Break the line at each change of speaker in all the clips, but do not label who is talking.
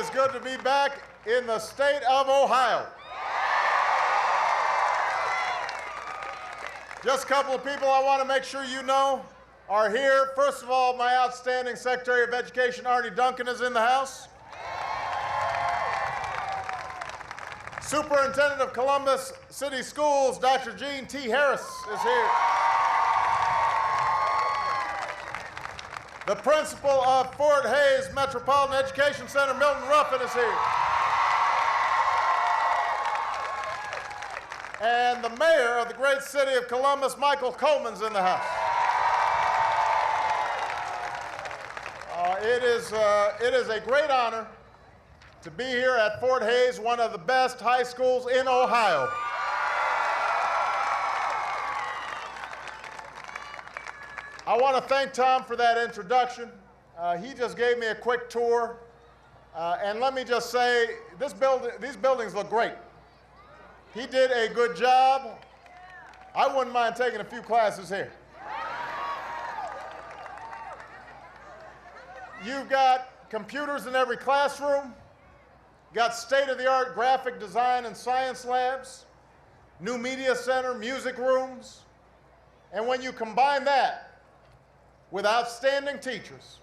is good to be back in the state of Ohio. Just a couple of people I want to make sure you know are here. First of all, my outstanding Secretary of Education, Arnie Duncan, is in the house. Superintendent of Columbus City Schools, Dr. Gene T. Harris, is here. The principal of Fort Hays Metropolitan Education Center, Milton Ruffin, is here. And the mayor of the great city of Columbus, Michael Coleman's in the house. It is a great honor to be here at Fort Hays, one of the best high schools in Ohio. I want to thank Tom for that introduction. He just gave me a quick tour. And let me just say, these buildings look great. He did a good job. I wouldn't mind taking a few classes here. You've got computers in every classroom. Got state-of-the-art graphic design and science labs, new media center, music rooms. And when you combine that with outstanding teachers,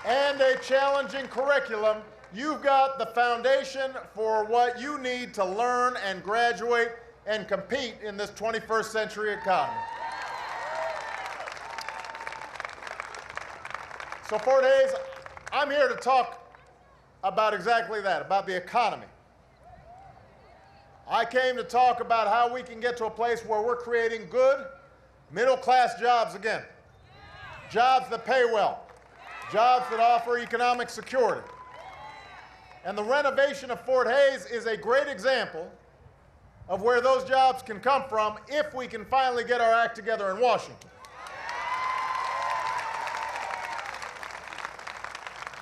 and a challenging curriculum, you've got the foundation for what you need to learn and graduate and compete in this 21st century economy. So Fort Hays, I'm here to talk about exactly that, about the economy. I came to talk about how we can get to a place where we're creating good middle-class jobs again. Jobs that pay well. Jobs that offer economic security. And the renovation of Fort Hays is a great example of where those jobs can come from if we can finally get our act together in Washington.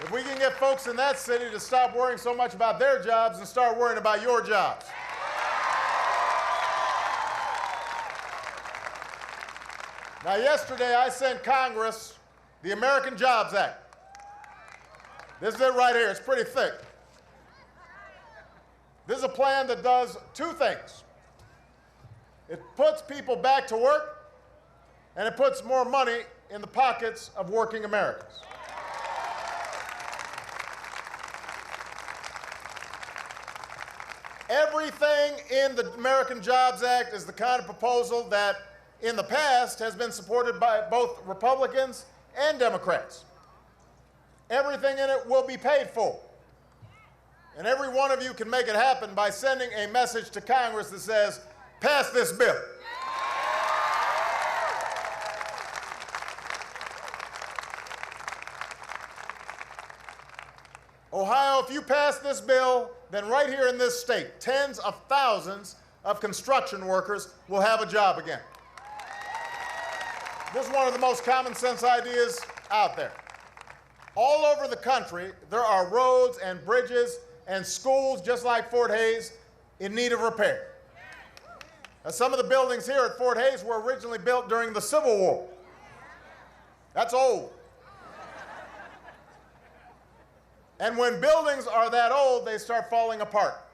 If we can get folks in that city to stop worrying so much about their jobs and start worrying about your jobs. Now, yesterday I sent Congress the American Jobs Act. This is it right here. It's pretty thick. This is a plan that does two things. It puts people back to work, and it puts more money in the pockets of working Americans. Everything in the American Jobs Act is the kind of proposal that in the past has been supported by both Republicans and Democrats. Everything in it will be paid for. And every one of you can make it happen by sending a message to Congress that says, pass this bill. Ohio, if you pass this bill, then right here in this state, tens of thousands of construction workers will have a job again. This is one of the most common sense ideas out there. All over the country, there are roads and bridges and schools, just like Fort Hays, in need of repair. Now, some of the buildings here at Fort Hays were originally built during the Civil War. That's old. And when buildings are that old, they start falling apart.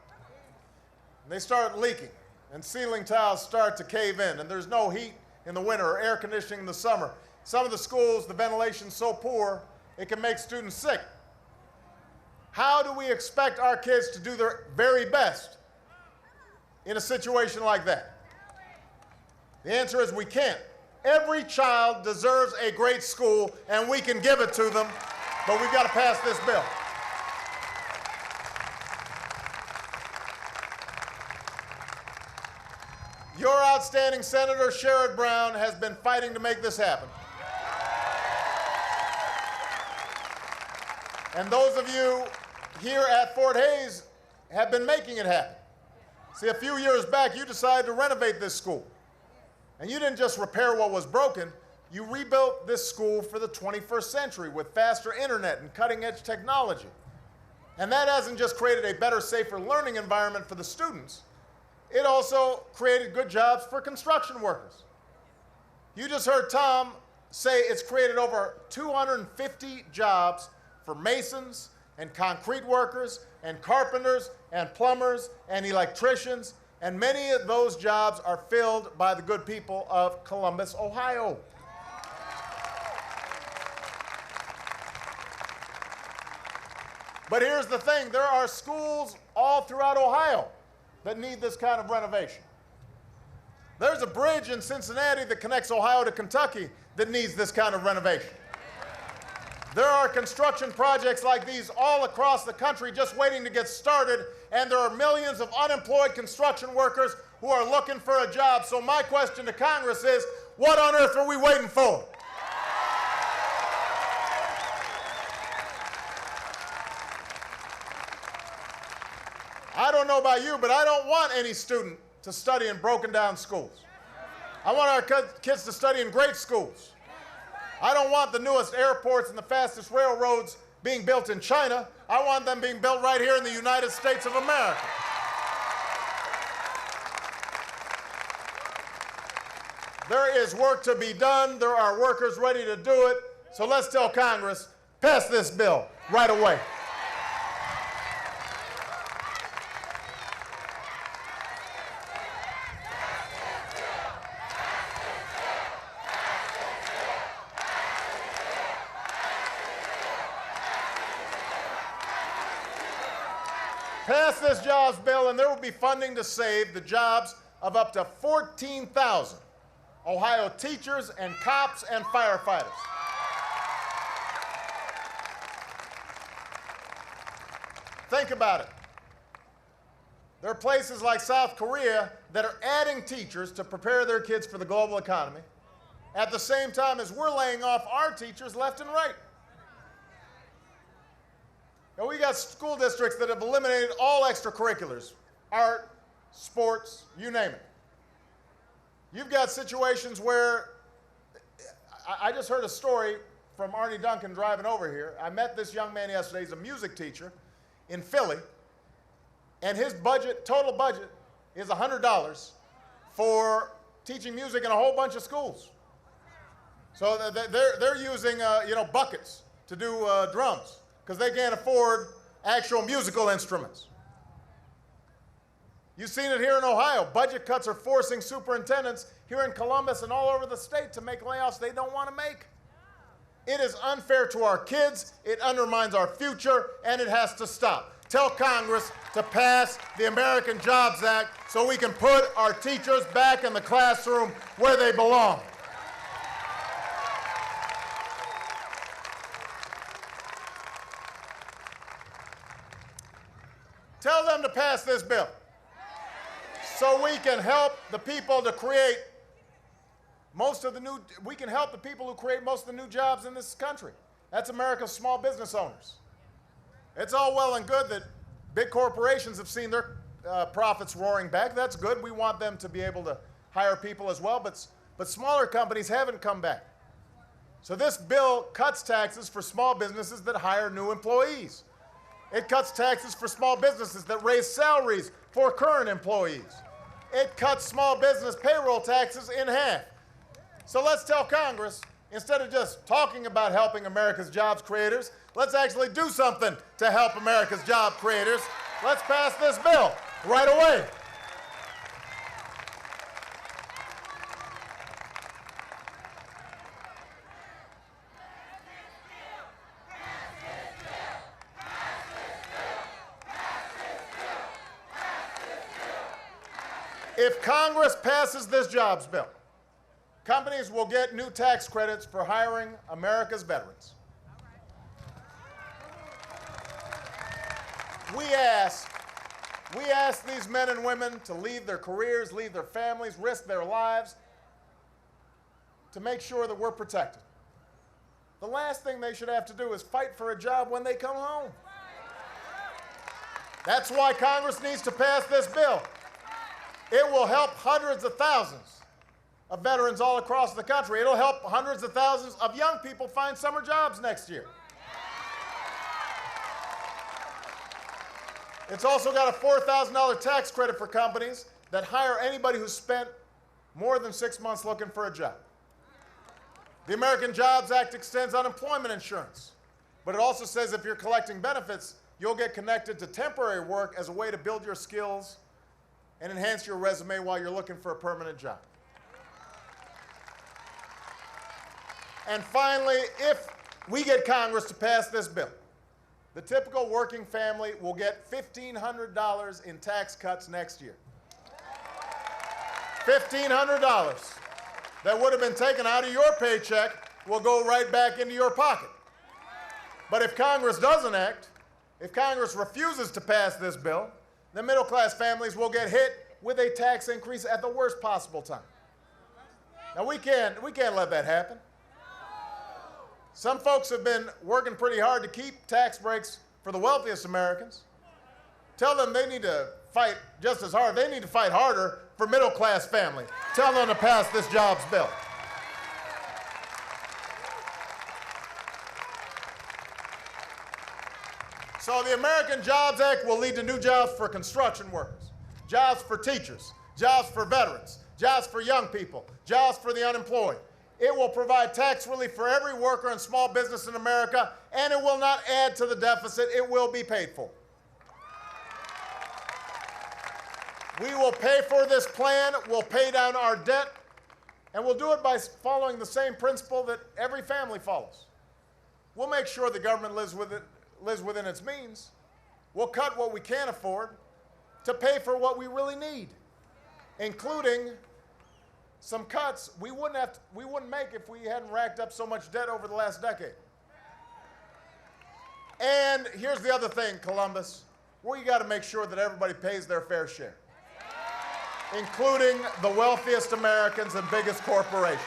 They start leaking, and ceiling tiles start to cave in, and there's no heat in the winter or air conditioning in the summer. Some of the schools, the ventilation's so poor, it can make students sick. How do we expect our kids to do their very best in a situation like that? The answer is we can't. Every child deserves a great school, and we can give it to them, but we've got to pass this bill. Your outstanding Senator Sherrod Brown has been fighting to make this happen. And those of you here at Fort Hays have been making it happen. See, a few years back, you decided to renovate this school. And you didn't just repair what was broken, you rebuilt this school for the 21st century with faster internet and cutting-edge technology. And that hasn't just created a better, safer learning environment for the students. It also created good jobs for construction workers. You just heard Tom say it's created over 250 jobs for masons and concrete workers and carpenters and plumbers and electricians, and many of those jobs are filled by the good people of Columbus, Ohio. But here's the thing, there are schools all throughout Ohio that need this kind of renovation. There's a bridge in Cincinnati that connects Ohio to Kentucky that needs this kind of renovation. There are construction projects like these all across the country just waiting to get started, and there are millions of unemployed construction workers who are looking for a job. So my question to Congress is, what on earth are we waiting for? I don't know about you, but I don't want any student to study in broken down schools. I want our kids to study in great schools. I don't want the newest airports and the fastest railroads being built in China. I want them being built right here in the United States of America. There is work to be done. There are workers ready to do it. So let's tell Congress, pass this bill right away. Pass this jobs bill, and there will be funding to save the jobs of up to 14,000 Ohio teachers and cops and firefighters. Think about it. There are places like South Korea that are adding teachers to prepare their kids for the global economy at the same time as we're laying off our teachers left and right. Now, we got school districts that have eliminated all extracurriculars, art, sports, you name it. You've got situations where, I just heard a story from Arnie Duncan driving over here. I met this young man yesterday. He's a music teacher in Philly, and his budget, total budget, is $100 for teaching music in a whole bunch of schools. So they're using buckets to do drums, because they can't afford actual musical instruments. You've seen it here in Ohio. Budget cuts are forcing superintendents here in Columbus and all over the state to make layoffs they don't want to make. It is unfair to our kids, it undermines our future, and it has to stop. Tell Congress to pass the American Jobs Act so we can put our teachers back in the classroom where they belong. Tell them to pass this bill so we can help the people to create we can help the people who create most of the new jobs in this country. That's America's small business owners. It's all well and good that big corporations have seen their profits roaring back. That's good. We want them to be able to hire people as well, but smaller companies haven't come back. So this bill cuts taxes for small businesses that hire new employees. It cuts taxes for small businesses that raise salaries for current employees. It cuts small business payroll taxes in half. So let's tell Congress, instead of just talking about helping America's jobs creators, let's actually do something to help America's job creators. Let's pass this bill right away. If Congress passes this jobs bill, companies will get new tax credits for hiring America's veterans. We ask these men and women to leave their careers, leave their families, risk their lives to make sure that we're protected. The last thing they should have to do is fight for a job when they come home. That's why Congress needs to pass this bill. It will help hundreds of thousands of veterans all across the country. It'll help hundreds of thousands of young people find summer jobs next year. It's also got a $4,000 tax credit for companies that hire anybody who's spent more than 6 months looking for a job. The American Jobs Act extends unemployment insurance, but it also says if you're collecting benefits, you'll get connected to temporary work as a way to build your skills and enhance your resume while you're looking for a permanent job. And finally, if we get Congress to pass this bill, the typical working family will get $1,500 in tax cuts next year. $1,500 that would have been taken out of your paycheck will go right back into your pocket. But if Congress doesn't act, if Congress refuses to pass this bill, the middle-class families will get hit with a tax increase at the worst possible time. Now, we can't let that happen. Some folks have been working pretty hard to keep tax breaks for the wealthiest Americans. Tell them they need to fight just as hard. They need to fight harder for middle-class families. Tell them to pass this jobs bill. So the American Jobs Act will lead to new jobs for construction workers, jobs for teachers, jobs for veterans, jobs for young people, jobs for the unemployed. It will provide tax relief for every worker and small business in America, and it will not add to the deficit. It will be paid for. We will pay for this plan, we'll pay down our debt, and we'll do it by following the same principle that every family follows. We'll make sure the government lives within its means. We'll cut what we can't afford to pay for what we really need, including some cuts we wouldn't make if we hadn't racked up so much debt over the last decade. And here's the other thing, Columbus. We got to make sure that everybody pays their fair share, including the wealthiest Americans and biggest corporations.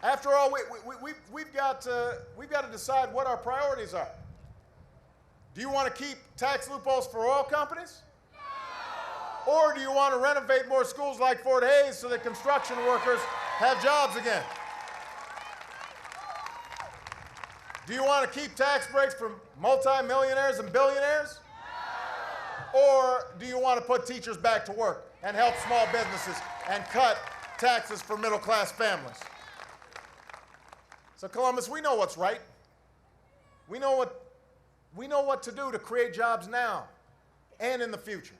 After all, we've got to decide what our priorities are. Do you want to keep tax loopholes for oil companies? No. Or do you want to renovate more schools like Fort Hays so that construction workers have jobs again? Do you want to keep tax breaks for multimillionaires and billionaires? No. Or do you want to put teachers back to work and help small businesses and cut taxes for middle-class families? So, Columbus, we know what's right. We know what to do to create jobs now and in the future.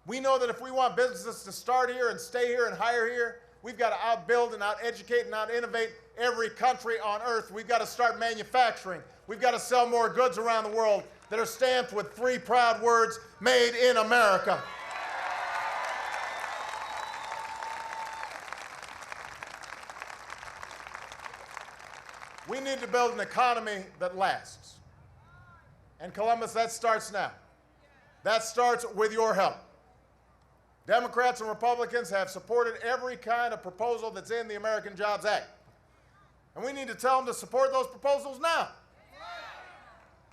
We know that if we want businesses to start here and stay here and hire here, we've got to outbuild and out-educate and out-innovate every country on earth. We've got to start manufacturing. We've got to sell more goods around the world that are stamped with three proud words, made in America. We need to build an economy that lasts. And Columbus, that starts now. That starts with your help. Democrats and Republicans have supported every kind of proposal that's in the American Jobs Act. And we need to tell them to support those proposals now.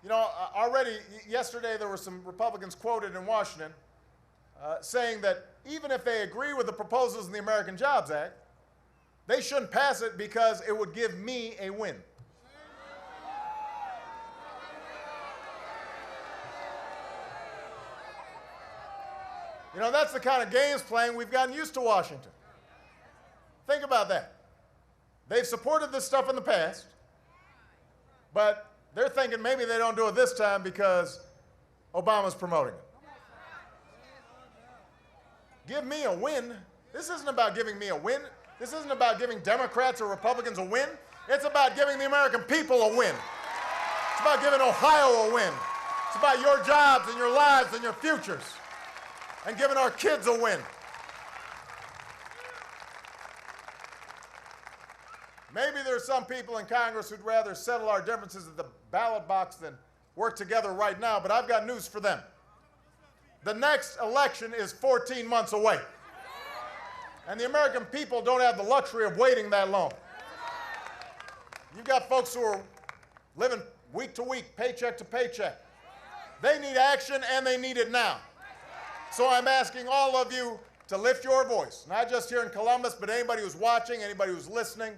You know, already yesterday there were some Republicans quoted in Washington saying that even if they agree with the proposals in the American Jobs Act, they shouldn't pass it because it would give me a win. You know, that's the kind of games playing we've gotten used to Washington. Think about that. They've supported this stuff in the past, but they're thinking maybe they don't do it this time because Obama's promoting it. Give me a win. This isn't about giving me a win. This isn't about giving Democrats or Republicans a win. It's about giving the American people a win. It's about giving Ohio a win. It's about your jobs and your lives and your futures, and giving our kids a win. Maybe there's some people in Congress who'd rather settle our differences at the ballot box than work together right now, but I've got news for them. The next election is 14 months away. And the American people don't have the luxury of waiting that long. You've got folks who are living week to week, paycheck to paycheck. They need action, and they need it now. So I'm asking all of you to lift your voice, not just here in Columbus, but anybody who's watching, anybody who's listening,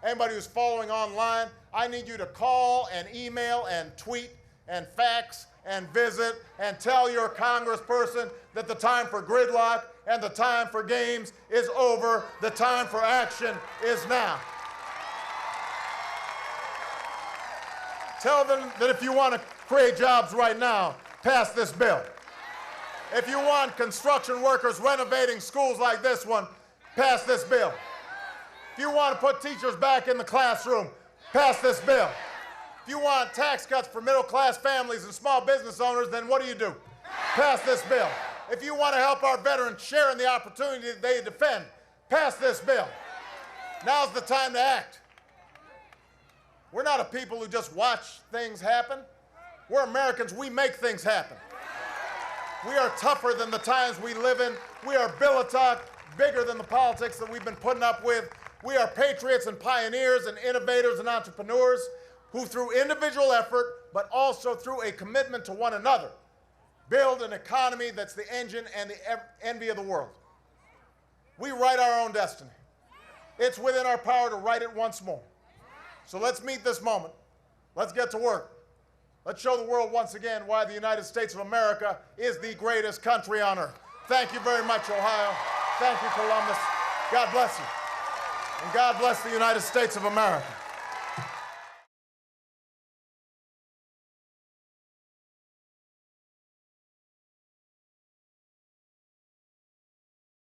anybody who's following online. I need you to call and email and tweet and fax and visit and tell your congressperson that the time for gridlock and the time for games is over. The time for action is now. Tell them that if you want to create jobs right now, pass this bill. If you want construction workers renovating schools like this one, pass this bill. If you want to put teachers back in the classroom, pass this bill. If you want tax cuts for middle-class families and small business owners, then what do? Pass this bill. If you want to help our veterans share in the opportunity that they defend, pass this bill. Now's the time to act. We're not a people who just watch things happen. We're Americans. We make things happen. We are tougher than the times we live in. We are Billitok, bigger than the politics that we've been putting up with. We are patriots and pioneers and innovators and entrepreneurs who, through individual effort, but also through a commitment to one another, build an economy that's the engine and the envy of the world. We write our own destiny. It's within our power to write it once more. So let's meet this moment. Let's get to work. Let's show the world once again why the United States of America is the greatest country on earth. Thank you very much, Ohio. Thank you, Columbus. God bless you. And God bless the United States of America.